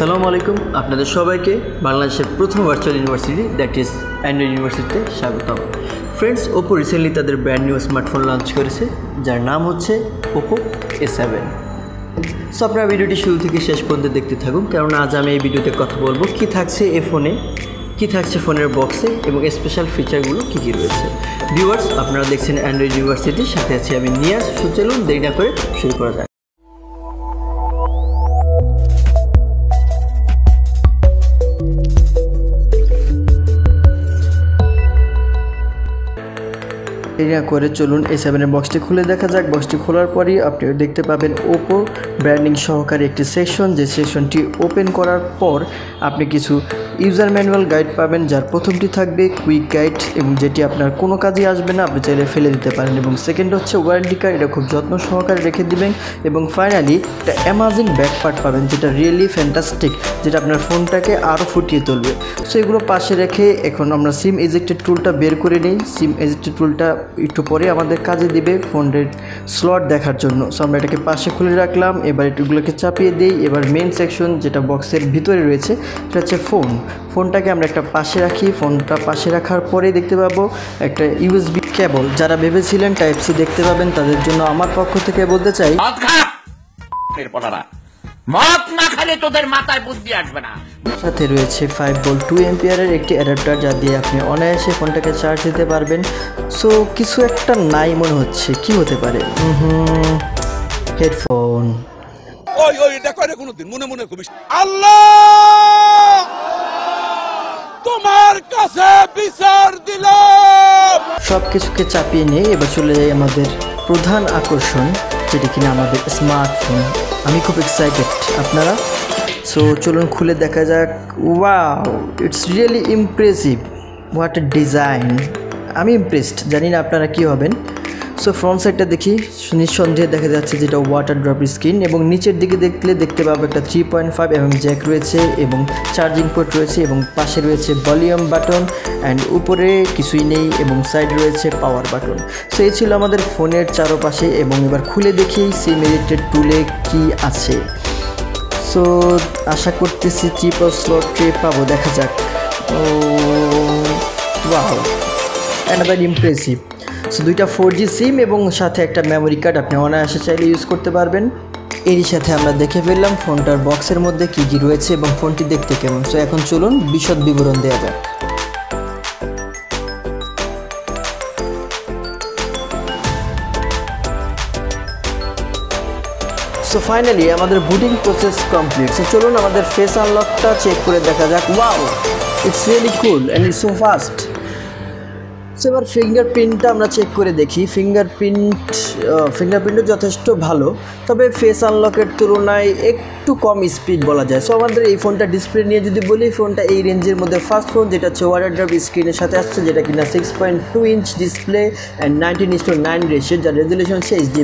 Assalamualaikum, আপনাদের সবাইকে বাংলাদেশের প্রথম virtual university that is Android ইউনিভার্সিটিতে স্বাগতম। ফ্রেন্ডস, ওপো রিসেন্টলি তাদের ব্র্যান্ড নিউ স্মার্টফোন লঞ্চ করেছে যার নাম হচ্ছে OPPO A7। সো আপনারা ভিডিওটি শুরু থেকে শেষ পর্যন্ত দেখতে থাকুন, কারণ আজ আমি এই ভিডিওতে কথা বলবো কী থাকছে এই ফোনে, কী থাকছে ফোনের বক্সে এবং স্পেশাল ফিচারগুলো কী কী রয়েছে। ভিউয়ার্স, আপনারা দেখছেন অ্যান্ড্রয়েড ইউনিভার্সিটির সাথে আছি আমি নিয়াজ। সো চলুন দেরি না করে শুরু করা যায়। করে চলুন A7 এর বক্সটি খুলে দেখা যাক। বক্সটি খোলার পরই আপনি দেখতে পাবেন ওপো ব্র্যান্ডিং সহকারে একটি সেকশন, যে সেকশনটি ওপেন করার পর আপনি কিছু ইউজার ম্যানুয়াল গাইড পাবেন, যার প্রথমটি থাকবে কুইক গাইড এবং যেটি আপনার কোনো কাজে আসবে না, আপনি চাইলে ফেলে দিতে পারেন। এবং সেকেন্ড হচ্ছে ওয়ারেন্টি কার্ড, এটা খুব যত্ন সহকারে রেখে দিবেন। এবং ফাইনালি একটা অ্যামাজিং ব্যাক পার্ট পাবেন, যেটা রিয়েলি ফ্যান্টাস্টিক, যেটা আপনার ফোনটাকে আরও ফুটিয়ে তুলবে। সো এগুলো পাশে রেখে এখন আমরা সিম এজেক্টেড টুলটা বের করে নিই। সিম এজেক্টেড টুলটা একটু পরে আমাদের কাজে দিবে ফোনের স্লট দেখার জন্য। সো আমরা এটাকে পাশে খুলে রাখলাম, এবার এগুলোকে চাপিয়ে দিই। এবার মেন সেকশন যেটা বক্সের ভিতরে রয়েছে সেটা হচ্ছে ফোনটাকে আমরা একটা পাশে রাখি। ফোনটা পাশে রাখার পরেই দেখতে পাবো একটা ইউএসবি কেবল। যারা ভেবেছিলেন টাইপ সি দেখতে পাবেন তাদের জন্য আমার পক্ষ থেকে বলতে চাই, মদ না খেলে তোদের মাথায় বুদ্ধি আসবে না। সাথে রয়েছে 5 ভোল্ট 2 অ্যাম্পিয়ারের একটি অ্যাডাপ্টার, যা দিয়ে আপনি অনায়াসে ফোনটাকে চার্জ দিতে পারবেন। সো কিছু একটা নাই মনে হচ্ছে, কি হতে পারে? হেডফোন। ওই এটা করে কোনদিন মনে মনে কবি আল্লাহ তোমার কাছে বিচার দিলাম। সবকিছুকে চাপিয়ে নিয়ে এবার চলে যাই আমাদের প্রধান আকর্ষণ, যেটি কিনা আমাদের স্মার্টফোন। আমি খুব এক্সাইটেড, আপনারা? সো চলুন খুলে দেখা যাক। Wow, it's really impressive, what a design. আমি ইমপ্রেসড, জানি না আপনারা কী হবেন। সো ফ্রন্ট সাইডটা দেখি, নিঃসন্দেহে দেখা যাচ্ছে যেটা ওয়াটার ড্রপ স্ক্রিন, এবং নিচের দিকে দেখতে পাবো একটা 3.5 mm জ্যাক রয়েছে এবং চার্জিং পোর্ট রয়েছে, এবং পাশে রয়েছে ভলিউম বাটন, অ্যান্ড উপরে কিছুই নেই, এবং সাইড রয়েছে পাওয়ার বাটন। সো এই ছিল আমাদের ফোনের চারপাশে। এবং এবার খুলে দেখি সিম এডিটেড টুলে কি আছে। সো আশা করতেছি ট্রিপল স্লট ট্রে পাবো, দেখা যাক। ও ওয়াও, অ্যানাদার ইমপ্রেসিভ। সো দুইটা 4G সিম এবং সাথে একটা মেমোরি কার্ড আপনি অনায়াসে চাইলে ইউজ করতে পারবেন। এরই সাথে আমরা দেখে ফেললাম ফোনটার বক্সের মধ্যে কী কী রয়েছে এবং ফোনটি দেখতে কেমন। সো এখন চলুন বিশদ বিবরণ দেওয়া যাক। সো ফাইনালি আমাদের বুটিং প্রসেস কমপ্লিট। সো চলুন আমাদের ফেস আনলকটা চেক করে দেখা যাক। Wow, it's really cool and it's so fast. So এবার ফিঙ্গারপ্রিন্টটা আমরা চেক করে দেখি। ফিঙ্গারপ্রিন্টও যথেষ্ট ভালো, তবে ফেস আনলকের তুলনায় একটু কম স্পিড বলা যায়। সো আমাদের এই ফোনটা ডিসপ্লে নিয়ে যদি বলি, ফোনটা এই রেঞ্জের মধ্যে ফার্স্ট ফোন, যেটা হচ্ছে ওয়াটার ড্রপ স্ক্রিনের সাথে আসছে, যেটা কিনা 6.2 ইঞ্চ ডিসপ্লে অ্যান্ড 19:9 রেশিও, যার রেজলিউশন হচ্ছে HD+।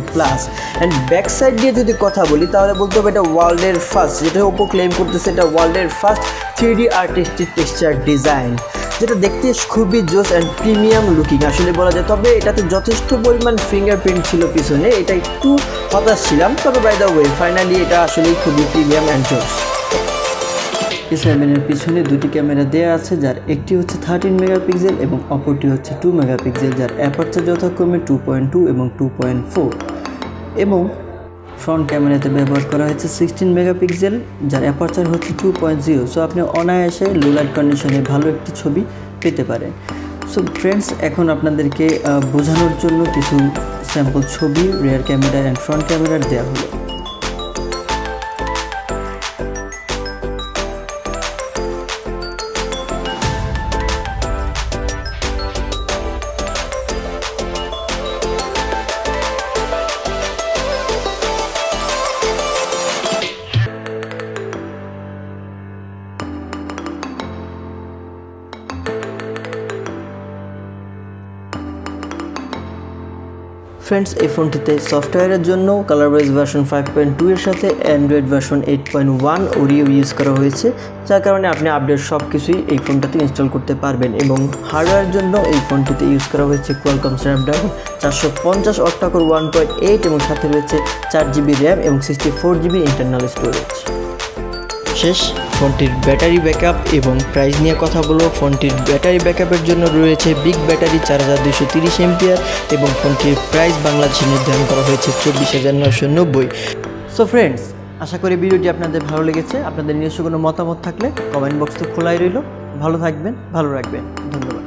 অ্যান্ড ব্যাক সাইড দিয়ে যদি কথা বলি তাহলে বলতে হবে এটা ওয়ার্ল্ডের ফার্স্ট, যেটা ওপো ক্লেম করতেছে এটা ওয়ার্ল্ডের first 3D artistic texture design, যেটা দেখতে খুবই জোস অ্যান্ড প্রিমিয়াম লুকিং আসলে বলা যায়। তবে এটাতে যথেষ্ট পরিমাণ ফিঙ্গারপ্রিন্ট ছিল পিছনে, এটা একটু হতাশ ছিলাম। তবে বাই দ্য ওয়ে ফাইনালি এটা আসলেই খুবই প্রিমিয়াম অ্যান্ড জোস। A7-এর পিছনে দুটি ক্যামেরা দেওয়া আছে, যার একটি হচ্ছে 13 মেগাপিক্সেল এবং অপরটি হচ্ছে 2 মেগাপিক্সেল, যার অ্যাপারচার যথাক্রমে 2.2 এবং 2.4। এবং ফ্রন্ট ক্যামেরাতে ব্যবহার করা হয়েছে 16 মেগাপিক্সেল, যার অ্যাপারচার হচ্ছে 2.0। সো আপনি অনায়াসে লো লাইট কন্ডিশনে ভালো একটি ছবি পেতে পারেন। সো ফ্রেন্ডস, এখন আপনাদেরকে বোঝানোর জন্য কিছু স্যাম্পল ছবি রিয়ার ক্যামেরা অ্যান্ড ফ্রন্ট ক্যামেরার দেওয়া হলো। ফ্রেন্ডস, এই ফোনটিতে সফটওয়্যারের জন্য কালারওয়াইজ ভার্সন 5.2 এর সাথে অ্যান্ড্রয়েড ভার্সন 8.1 ওরিও ইউজ করা হয়েছে, যার কারণে আপনি আপডেট সব কিছুই এই ফোনটাতে ইনস্টল করতে পারবেন। এবং হার্ডওয়্যারের জন্য এই ফোনটিতে ইউজ করা হয়েছে কোয়ালকম স্ন্যাপড্রাগন 450 অক্টা-কোর 1.8 এবং সাথে রয়েছে 4GB র্যাম এবং 64GB ইন্টারনাল স্টোরেজ। শেষ। ফোনটির ব্যাটারি ব্যাকআপ এবং প্রাইস নিয়ে কথা বলবো। ফোনটির ব্যাটারি ব্যাকআপের জন্য রয়েছে বিগ ব্যাটারি 4230 এমপিআর এবং ফোনটির প্রাইস বাংলাদেশে নির্ধারণ করা হয়েছে 24,990। সো ফ্রেন্ডস, আশা করি ভিডিওটি আপনাদের ভালো লেগেছে। আপনাদের নিজস্ব কোনো মতামত থাকলে কমেন্ট বক্স তো খোলাই রইল। ভালো থাকবেন, ভালো রাখবেন, ধন্যবাদ।